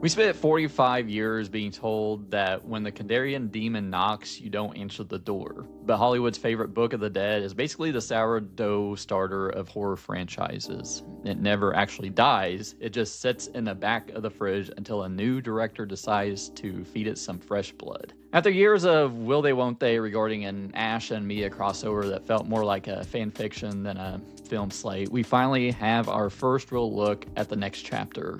We spent 45 years being told that when the Kandarian Demon knocks, you don't answer the door. But Hollywood's favorite Book of the Dead is basically the sourdough starter of horror franchises. It never actually dies, it just sits in the back of the fridge until a new director decides to feed it some fresh blood. After years of will they won't they regarding an Ash and Mia crossover that felt more like a fan fiction than a film slate, we finally have our first real look at the next chapter.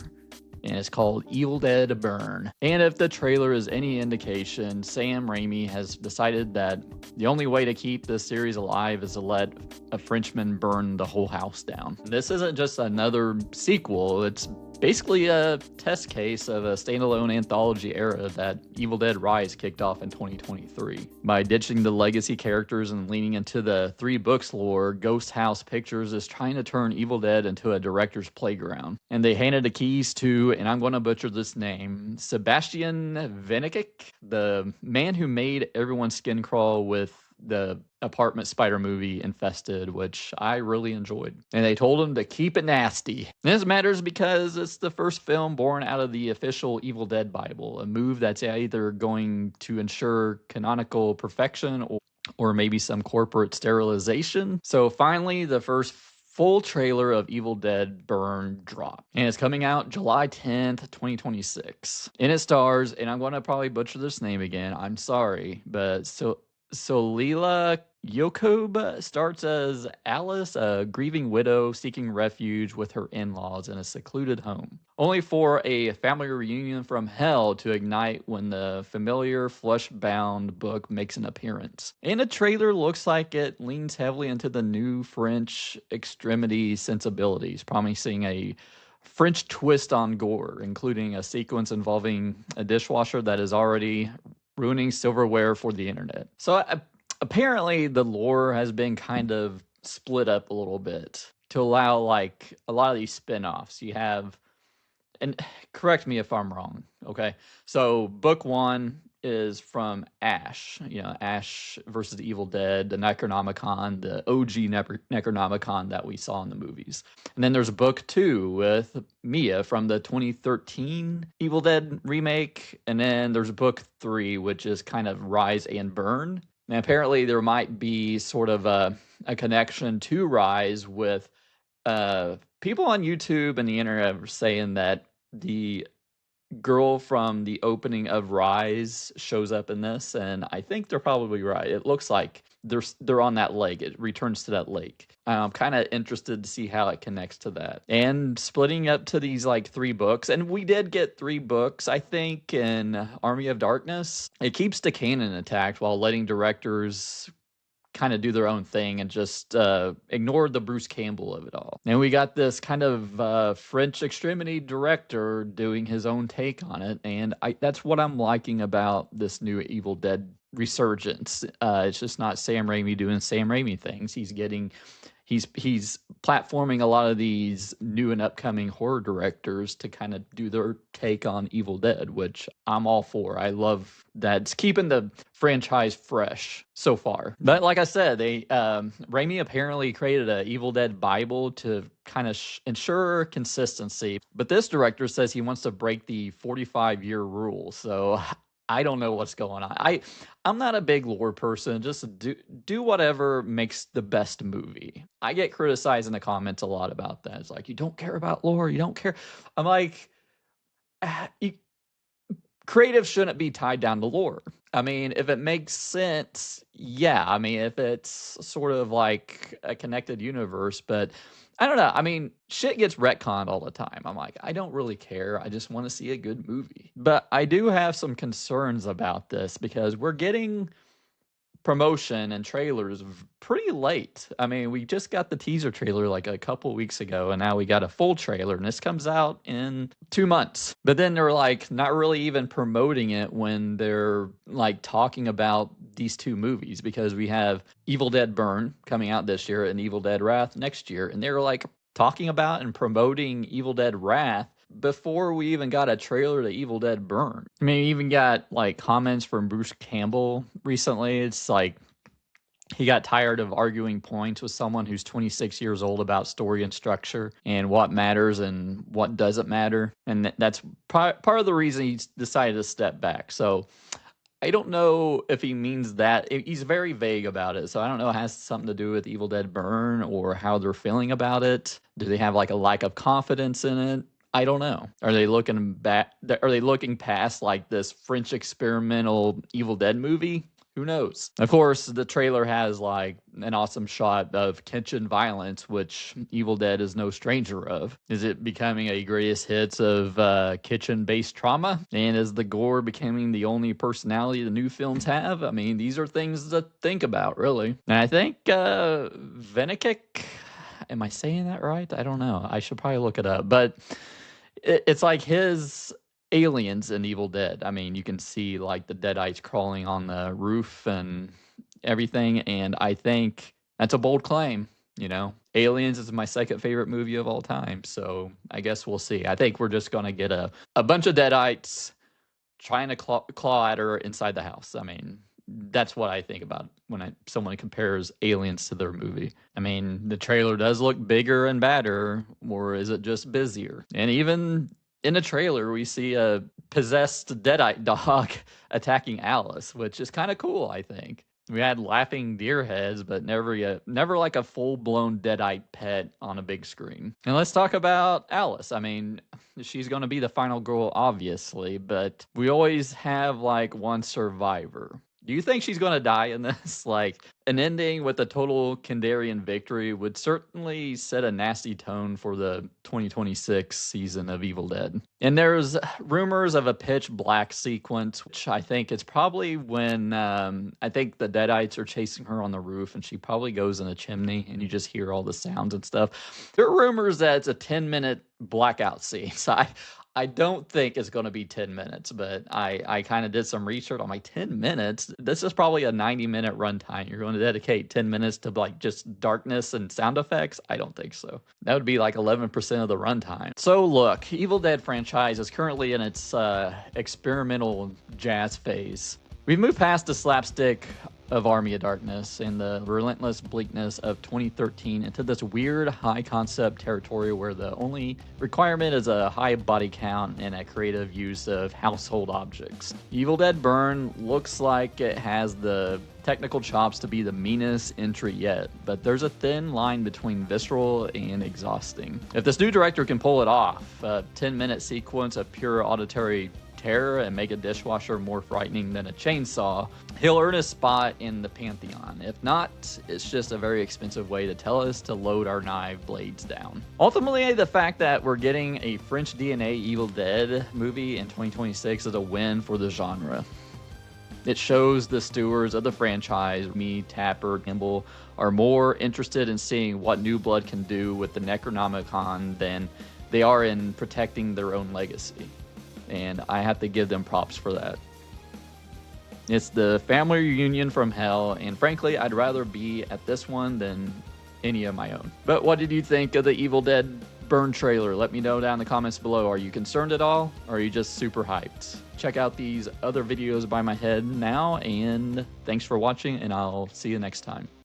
And it's called Evil Dead Burn. And if the trailer is any indication, Sam Raimi has decided that the only way to keep this series alive is to let a Frenchman burn the whole house down. This isn't just another sequel, it's basically a test case of a standalone anthology era that Evil Dead Rise kicked off in 2023. By ditching the legacy characters and leaning into the 3 books lore, Ghost House Pictures is trying to turn Evil Dead into a director's playground. And they handed the keys to, and I'm going to butcher this name, Sébastien Vaniček, the man who made everyone's skin crawl with the apartment spider movie Infested, which I really enjoyed. And they told him to keep it nasty. And this matters because it's the first film born out of the official Evil Dead Bible, a move that's either going to ensure canonical perfection or maybe some corporate sterilization. So finally, the first full trailer of Evil Dead Burn dropped. And it's coming out July 10th, 2026. And it stars, and I'm going to probably butcher this name again, I'm sorry, but Souheila Yacoub starts as Alice, a grieving widow seeking refuge with her in-laws in a secluded home, only for a family reunion from hell to ignite when the familiar flesh-bound book makes an appearance. And the trailer looks like it leans heavily into the new French Extremity sensibilities, promising a French twist on gore, including a sequence involving a dishwasher that is already ruining silverware for the internet. So apparently the lore has been kind of split up a little bit to allow like a lot of these spin-offs. You have, and correct me if I'm wrong, okay? So book 1 is from Ash, Ash versus the Evil Dead, the Necronomicon, the OG Necronomicon that we saw in the movies. And then there's book 2 with Mia from the 2013 Evil Dead remake. And then there's book 3, which is kind of Rise and Burn. And apparently there might be sort of a connection to Rise with people on YouTube and the internet are saying that the girl from the opening of Rise shows up in this, and I think they're probably right. It looks like they're on that lake. It returns to that lake. I'm kind of interested to see how it connects to that. And splitting up to these like 3 books, and we did get 3 books, I think, in Army of Darkness. It keeps the canon intact while letting directors kind of do their own thing and just ignore the Bruce Campbell of it all. And we got this kind of French Extremity director doing his own take on it, and that's what I'm liking about this new Evil Dead resurgence. It's just not Sam Raimi doing Sam Raimi things. He's platforming a lot of these new and upcoming horror directors to kind of do their take on Evil Dead, which I'm all for. I love that it's keeping the franchise fresh so far. But like I said, Raimi apparently created an Evil Dead Bible to kind of ensure consistency. But this director says he wants to break the 45-year rule. So I don't know what's going on. I'm not a big lore person. Just do whatever makes the best movie. I get criticized in the comments a lot about that. It's like, you don't care about lore. You don't care. I'm like, creative shouldn't be tied down to lore. I mean, if it makes sense, yeah. I mean, if it's sort of like a connected universe, but I don't know. I mean, shit gets retconned all the time. I'm like, I don't really care. I just want to see a good movie. But I do have some concerns about this because we're getting promotion and trailers pretty late. I mean, we just got the teaser trailer like a couple weeks ago, and now we got a full trailer, and this comes out in 2 months. But then they're like not really even promoting it when they're like talking about these 2 movies, because we have Evil Dead Burn coming out this year and Evil Dead Wrath next year, and they're like talking about and promoting Evil Dead Wrath before we even got a trailer to Evil Dead Burn. I mean, we even got like comments from Bruce Campbell recently. It's like, He got tired of arguing points with someone who's 26 years old about story and structure and what matters and what doesn't matter. And that's part of the reason he decided to step back. So I don't know if he means that. He's very vague about it. So I don't know if it has something to do with Evil Dead Burn or how they're feeling about it. Do they have like a lack of confidence in it? I don't know. Are they looking back? Are they looking past like this French experimental Evil Dead movie? Who knows? Of course, the trailer has like an awesome shot of kitchen violence, which Evil Dead is no stranger of. Is it becoming a greatest hits of kitchen-based trauma? And is the gore becoming the only personality the new films have? I mean, these are things to think about, really. And I think Vaniček, am I saying that right? I don't know. I should probably look it up. But it's like his aliens in Evil Dead. I mean, you can see like the Deadites crawling on the roof and everything, and I think that's a bold claim. Aliens is my second favorite movie of all time, so I guess we'll see. I think we're just gonna get a bunch of Deadites trying to claw at her inside the house. I mean, that's what I think about when someone compares Aliens to their movie. I mean, the trailer does look bigger and badder, or is it just busier? And even in the trailer, we see a possessed Deadite dog attacking Alice, which is kind of cool, I think. We had laughing deer heads, but never like a full-blown Deadite pet on a big screen. And let's talk about Alice. I mean, she's going to be the final girl, obviously, but we always have like one survivor. Do you think she's going to die in this? Like, an ending with a total Kandarian victory would certainly set a nasty tone for the 2026 season of Evil Dead. And there's rumors of a pitch black sequence, which I think it's probably when I think the Deadites are chasing her on the roof and she probably goes in a chimney and you just hear all the sounds and stuff. There are rumors that it's a 10-minute blackout scene. So I don't think it's going to be 10 minutes, but I kind of did some research. I'm like, 10 minutes? This is probably a 90-minute runtime. You're going to dedicate 10 minutes to like just darkness and sound effects? I don't think so. That would be like 11% of the runtime. So look, Evil Dead franchise is currently in its experimental jazz phase. We've moved past the slapstick of Army of Darkness and the relentless bleakness of 2013 into this weird high concept territory where the only requirement is a high body count and a creative use of household objects. Evil Dead Burn looks like it has the technical chops to be the meanest entry yet, but there's a thin line between visceral and exhausting. If this new director can pull it off, a 10-minute sequence of pure auditory terror and make a dishwasher more frightening than a chainsaw, he'll earn a spot in the pantheon. If not, it's just a very expensive way to tell us to load our knife blades down. Ultimately, the fact that we're getting a French DNA Evil Dead movie in 2026 is a win for the genre. It shows the stewards of the franchise, me, Tapper, Campbell, are more interested in seeing what New Blood can do with the Necronomicon than they are in protecting their own legacy. And I have to give them props for that. It's the family reunion from hell, and frankly, I'd rather be at this one than any of my own. But what did you think of the Evil Dead Burn trailer? Let me know down in the comments below. Are you concerned at all, or are you just super hyped? Check out these other videos by my head now, and thanks for watching, and I'll see you next time.